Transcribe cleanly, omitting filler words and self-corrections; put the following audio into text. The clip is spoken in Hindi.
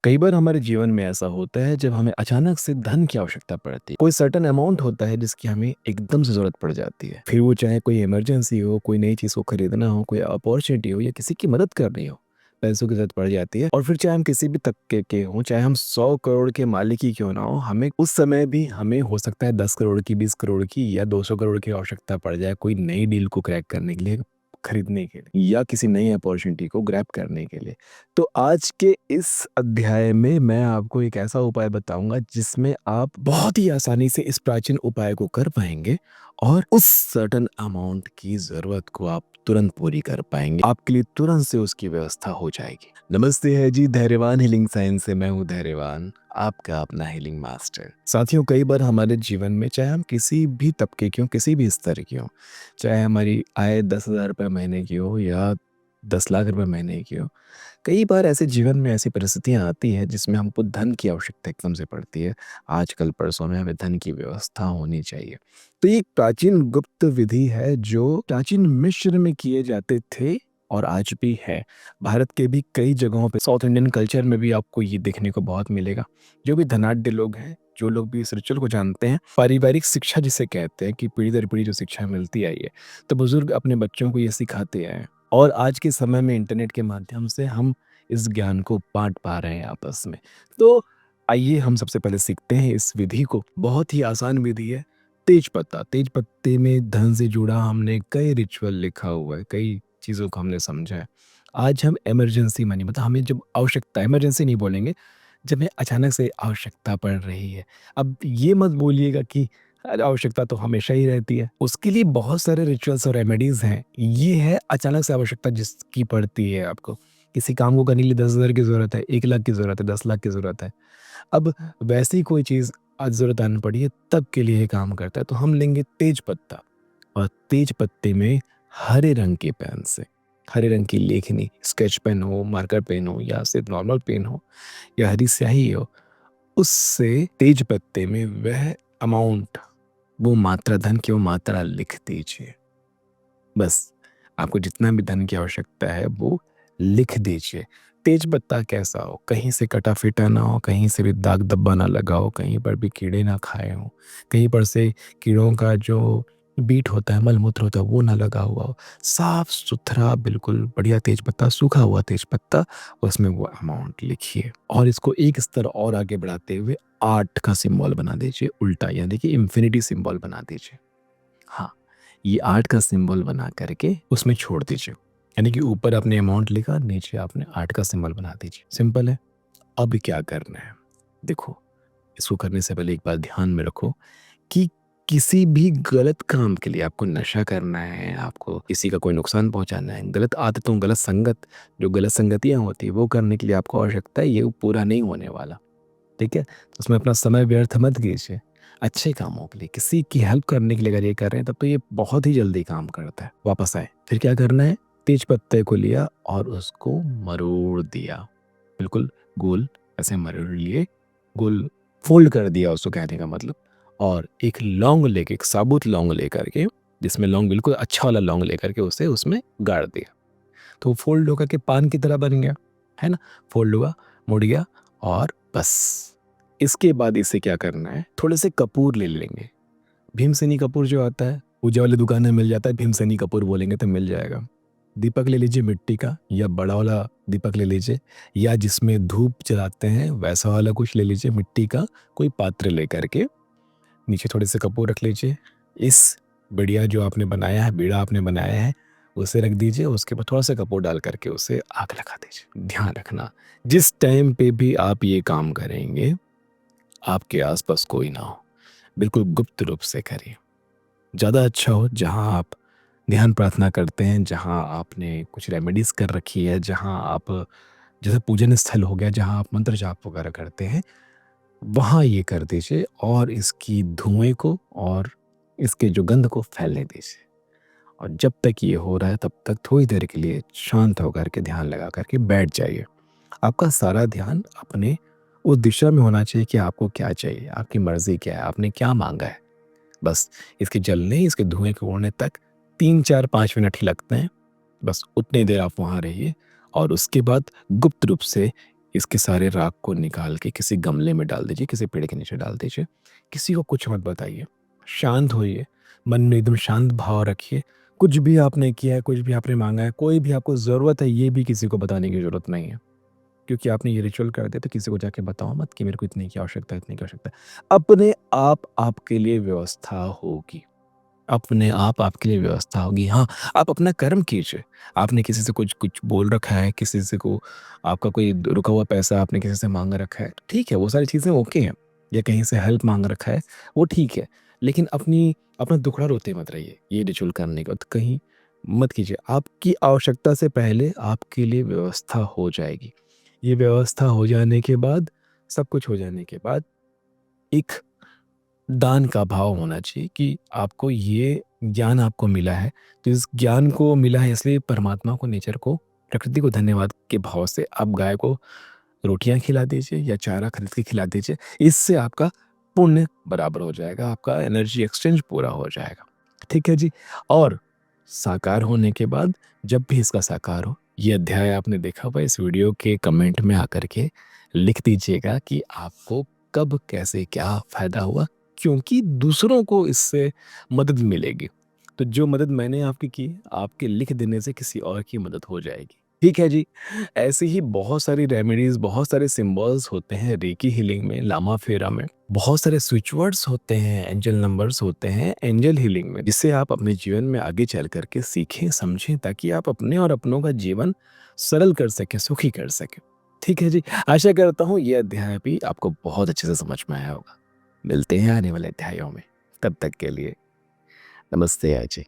कई बार हमारे जीवन में ऐसा होता है जब हमें अचानक से धन की आवश्यकता पड़ती है। कोई सर्टेन अमाउंट होता है जिसकी हमें एकदम से ज़रूरत पड़ जाती है। फिर वो चाहे कोई इमरजेंसी हो, कोई नई चीज़ को खरीदना हो, कोई अपॉर्चुनिटी हो या किसी की मदद करनी हो, पैसों की ज़रूरत पड़ जाती है। और फिर चाहे हम किसी भी तबके के हों, चाहे हम 100 करोड़ के मालिक ही क्यों ना हो, हमें उस समय भी हमें हो सकता है 10 करोड़ की, 20 करोड़ की या 200 करोड़ की आवश्यकता पड़ जाए कोई नई डील को क्रैक करने के लिए, खरीदने के लिए या किसी नई अपॉर्चुनिटी को ग्रैब करने के लिए। तो आज के इस अध्याय में मैं आपको एक ऐसा उपाय बताऊंगा जिसमें आप बहुत ही आसानी से इस प्राचीन उपाय को कर पाएंगे और उस सर्टेन अमाउंट की जरूरत को आप तुरंत पूरी कर पाएंगे। आपके लिए तुरंत से उसकी व्यवस्था हो जाएगी। नमस्ते है जी, धैर्यवान हीलिंग साइंस से मैं हूँ धैर्यवान, आपका अपना हीलिंग मास्टर। साथियों, कई बार हमारे जीवन में चाहे हम किसी भी तबके के हों, किसी भी स्तर के हों, चाहे हमारी आय 10,000 रुपये महीने की हो या 10 लाख रुपए महीने की हो, कई बार ऐसे जीवन में ऐसी परिस्थितियाँ आती हैं जिसमें हमको धन की आवश्यकता एकदम से पड़ती है। आजकल परसों में हमें धन की व्यवस्था होनी चाहिए। तो ये एक प्राचीन गुप्त विधि है जो प्राचीन मिस्र में किए जाते थे और आज भी है। भारत के भी कई जगहों पे, साउथ इंडियन कल्चर में भी आपको ये देखने को बहुत मिलेगा। जो भी धनाढ्य लोग हैं, जो लोग भी इस रिचुअल को जानते हैं, पारिवारिक शिक्षा जिसे कहते हैं कि पीढ़ी दर पीढ़ी जो शिक्षा मिलती आई है, तो बुजुर्ग अपने बच्चों को ये सिखाते आए हैं। और आज के समय में इंटरनेट के माध्यम से हम इस ज्ञान को बाँट पा रहे हैं आपस में। तो आइए हम सबसे पहले सीखते हैं इस विधि को। बहुत ही आसान विधि है। तेज पत्ता, तेज पत्ते में धन से जुड़ा हमने कई रिचुअल लिखा हुआ है, कई चीज़ों को हमने समझा है। आज हम इमरजेंसी मनी, मतलब हमें जब आवश्यकता, इमरजेंसी नहीं बोलेंगे, जब हमें अचानक से आवश्यकता पड़ रही है। अब ये मत बोलिएगा कि अरे आवश्यकता तो हमेशा ही रहती है। उसके लिए बहुत सारे रिचुअल्स और रेमेडीज़ हैं। ये है अचानक से आवश्यकता जिसकी पड़ती है आपको। किसी काम को करने के लिए 10,000 की ज़रूरत है, 1 लाख की ज़रूरत है, 10 लाख की ज़रूरत है। अब वैसी कोई चीज़ आज ज़रूरत आनी पड़ी है, तब के लिए ये काम करता है। तो हम लेंगे तेज पत्ता और तेज पत्ते में हरे रंग के पेन से, हरे रंग की लेखनी, स्केच पेन हो, मार्कर पेन हो या सिर्फ नॉर्मल पेन हो या हरी स्याही हो, उससे तेज पत्ते में वह अमाउंट, वो मात्रा, धन की वो मात्रा लिख दीजिए। बस आपको जितना भी धन की आवश्यकता है वो लिख दीजिए। तेज पत्ता कैसा हो, कहीं से कटा फिटा ना हो, कहीं से भी दाग धब्बा ना लगा हो, कहीं पर भी कीड़े ना खाए हों, कहीं पर से कीड़ों का जो बीट होता है, मल मूत्र होता है, वो ना लगा हुआ हो। साफ सुथरा बिल्कुल बढ़िया तेज पत्ता, सूखा हुआ तेज पत्ता, उसमें वो अमाउंट लिखिए और इसको एक स्तर और आगे बढ़ाते हुए 8 का सिंबल बना दीजिए उल्टा, यानी कि इंफिनिटी सिंबल बना दीजिए। हाँ, ये 8 का सिंबल बना करके उसमें छोड़ दीजिए। यानी कि ऊपर आपने अमाउंट लिखा, नीचे आपने 8 का सिंबल बना दीजिए। सिंपल है। अब क्या करना है? देखो, इसको करने से पहले एक बात ध्यान में रखो कि किसी भी गलत काम के लिए, आपको नशा करना है, आपको किसी का कोई नुकसान पहुँचाना है, गलत आदतों, गलत संगत, जो गलत संगतियाँ होती हैं, वो करने के लिए आपको आवश्यकता है, ये पूरा नहीं होने वाला। ठीक है? तो उसमें अपना समय व्यर्थ मत कीजिए। अच्छे कामों के लिए, किसी की हेल्प करने के लिए अगर ये कर रहे हैं, तब तो ये बहुत ही जल्दी काम करता है। वापस आए, फिर क्या करना है? तेज पत्ते को लिया और उसको मरोड़ दिया। बिल्कुल गोल ऐसे मरोड़ लिए, गोल फ़ोल्ड कर दिया उसको, कहने का मतलब। और एक लौंग लेके, एक साबुत लौंग लेकर के, जिसमें लौंग बिल्कुल अच्छा वाला लौंग लेकर के उसे उसमें गाड़ दिया। तो वो फ़ोल्ड होकर के पान की तरह बन गया, है ना? फ़ोल्ड हुआ, मुड़ गया और बस। इसके बाद इसे क्या करना है, थोड़े से कपूर ले लेंगे। भीमसेनी कपूर जो आता है, पूजा वाली दुकान में मिल जाता है, भीमसेनी कपूर बोलेंगे तो मिल जाएगा। दीपक ले लीजिए मिट्टी का, या बड़ा वाला दीपक ले लीजिए, या जिसमें धूप जलाते हैं वैसा वाला कुछ ले लीजिए, मिट्टी का कोई पात्र लेकर के नीचे थोड़े से कपूर रख लीजिए। इस बढ़िया जो आपने बनाया है, बीड़ा आपने बनाया है, उसे रख दीजिए। उसके ऊपर थोड़ा सा कपूर डाल करके उसे आग लगा दीजिए। ध्यान रखना, जिस टाइम पे भी आप ये काम करेंगे, आपके आसपास कोई ना हो, बिल्कुल गुप्त रूप से करिए। ज़्यादा अच्छा हो जहाँ आप ध्यान प्रार्थना करते हैं, जहाँ आपने कुछ रेमेडीज़ कर रखी है, जहाँ आप, जैसे पूजन स्थल हो गया, जहाँ आप मंत्र जाप वगैरह करते हैं, वहाँ ये कर दीजिए और इसकी धुएँ को और इसके जो गंध को फैलने दीजिए। और जब तक ये हो रहा है तब तक थोड़ी देर के लिए शांत होकर के ध्यान लगा करके बैठ जाइए। आपका सारा ध्यान अपने उस दिशा में होना चाहिए कि आपको क्या चाहिए, आपकी मर्ज़ी क्या है, आपने क्या माँगा है। बस इसके जलने, इसके धुएँ के उड़ने तक 3, 4, 5 मिनट ही लगते हैं। बस उतनी देर आप वहाँ रहिए और उसके बाद गुप्त रूप से इसके सारे राख को निकाल के किसी गमले में डाल दीजिए, किसी पेड़ के नीचे डाल दीजिए। किसी को कुछ मत बताइए। शांत होइए, मन में एकदम शांत भाव रखिए। कुछ भी आपने किया है, कुछ भी आपने माँगा है, कोई भी आपको ज़रूरत है, ये भी किसी को बताने की ज़रूरत नहीं है। क्योंकि आपने ये रिचुअल कर दिया तो किसी को जाके बताओ मत कि मेरे को इतने की आवश्यकता है, इतने की आवश्यकता है। अपने आप आपके लिए व्यवस्था होगी। अपने आप आपके लिए व्यवस्था होगी। हाँ, आप अपना कर्म कीजिए। आपने किसी से कुछ कुछ बोल रखा है, किसी से को आपका कोई रुका हुआ पैसा आपने किसी से माँग रखा है, ठीक है, वो सारी चीज़ें ओके हैं। या कहीं से हेल्प माँग रखा है, वो ठीक है। लेकिन अपना दुखड़ा रोते मत रहिए, ये रिचुअल करने के बाद कहीं मत कीजिए। आपकी आवश्यकता से पहले आपके लिए व्यवस्था हो जाएगी। ये व्यवस्था हो जाने के बाद, सब कुछ हो जाने के बाद एक दान का भाव होना चाहिए कि आपको ये ज्ञान आपको मिला है, तो इस ज्ञान को मिला है इसलिए परमात्मा को, नेचर को, प्रकृति को धन्यवाद के भाव से आप गाय को रोटियाँ खिला दीजिए या चारा खरीद के खिला दीजिए। इससे आपका पुण्य बराबर हो जाएगा, आपका एनर्जी एक्सचेंज पूरा हो जाएगा। ठीक है जी? और साकार होने के बाद जब भी इसका साकार हो, ये अध्याय आपने देखा हुआ, इस वीडियो के कमेंट में आकर के लिख दीजिएगा कि आपको कब, कैसे, क्या फ़ायदा हुआ, क्योंकि दूसरों को इससे मदद मिलेगी। तो जो मदद मैंने आपकी की, आपके लिख देने से किसी और की मदद हो जाएगी। ठीक है जी? ऐसी ही बहुत सारी रेमेडीज़, बहुत सारे सिंबल्स होते हैं रेकी हीलिंग में, लामा फेरा में। बहुत सारे स्विच वर्ड्स होते हैं, एंजल नंबर्स होते हैं एंजल हीलिंग में, जिससे आप अपने जीवन में आगे चल कर के सीखें, समझें, ताकि आप अपने और अपनों का जीवन सरल कर सकें, सुखी कर सकें। ठीक है जी? आशा करता हूँ ये अध्याय भी आपको बहुत अच्छे से समझ में आया होगा। मिलते हैं आने वाले अध्यायों में। तब तक के लिए नमस्ते अजय।